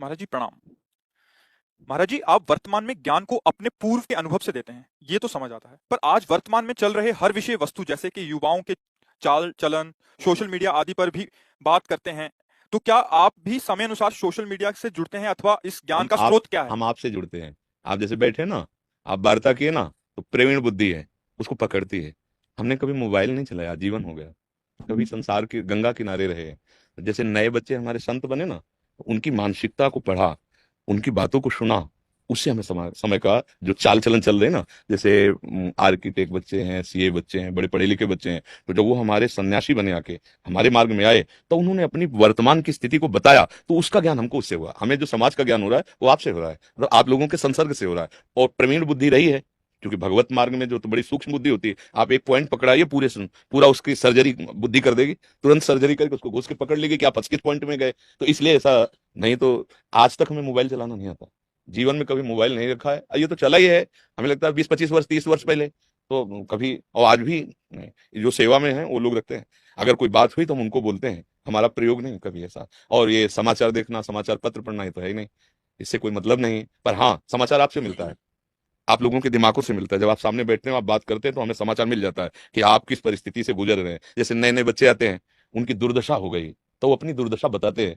महाराज जी प्रणाम। महाराज जी, आप वर्तमान में ज्ञान को अपने पूर्व के अनुभव से देते हैं, ये तो समझ आता है। पर आज वर्तमान में चल रहे हर विषय वस्तु जैसे कि युवाओं के चाल चलन, सोशल मीडिया आदि पर भी बात करते हैं। तो क्या आप भी समय अनुसार सोशल मीडिया से जुड़ते हैं अथवा इस ज्ञान हम का आप स्रोत क्या है? हम आपसे जुड़ते हैं। आप जैसे बैठे ना, आप वार्ता किए ना, तो प्रवीण बुद्धि है, उसको पकड़ती है। हमने कभी मोबाइल नहीं चलाया, जीवन हो गया। कभी संसार के गंगा किनारे रहे। जैसे नए बच्चे हमारे संत बने ना, तो उनकी मानसिकता को पढ़ा, उनकी बातों को सुना। उससे हमें समय समय का जो चाल चलन चल रहे हैं ना, जैसे आर्किटेक्ट बच्चे हैं, सीए बच्चे हैं, बड़े पढ़े लिखे बच्चे हैं, तो जब वो हमारे सन्यासी बने आके हमारे मार्ग में आए, तो उन्होंने अपनी वर्तमान की स्थिति को बताया, तो उसका ज्ञान हमको उससे हुआ। हमें जो समाज का ज्ञान हो रहा है वो आपसे हो रहा है, मतलब आप लोगों के संसर्ग से हो रहा है। और प्रवीण बुद्धि रही है, क्योंकि भगवत मार्ग में जो तो बड़ी सूक्ष्म बुद्धि होती है। आप एक पॉइंट पकड़ाइए, पूरा उसकी सर्जरी बुद्धि कर देगी, तुरंत सर्जरी करके उसको घुस के पकड़ लेगी कि आप 25 पॉइंट में गए। तो इसलिए ऐसा नहीं तो आज तक हमें मोबाइल चलाना नहीं आता, जीवन में कभी मोबाइल नहीं रखा है। ये तो चला ही है, हमें लगता है 20 25 वर्ष 30 वर्ष पहले, तो कभी और आज भी नहीं। जो सेवा में है वो लोग रखते हैं। अगर कोई बात हुई तो हम उनको बोलते हैं, हमारा प्रयोग नहीं कभी ऐसा। और ये समाचार देखना, समाचार पत्र पढ़ना, ये तो है ही नहीं, इससे कोई मतलब नहीं। पर हाँ, समाचार आपसे मिलता है, आप लोगों के दिमागों से मिलता है। जब आप सामने बैठते हैं, आप बात करते हैं, तो हमें समाचार मिल जाता है कि आप किस परिस्थिति से गुजर रहे हैं। जैसे नए नए बच्चे आते हैं, उनकी दुर्दशा हो गई, तो वो अपनी दुर्दशा बताते हैं।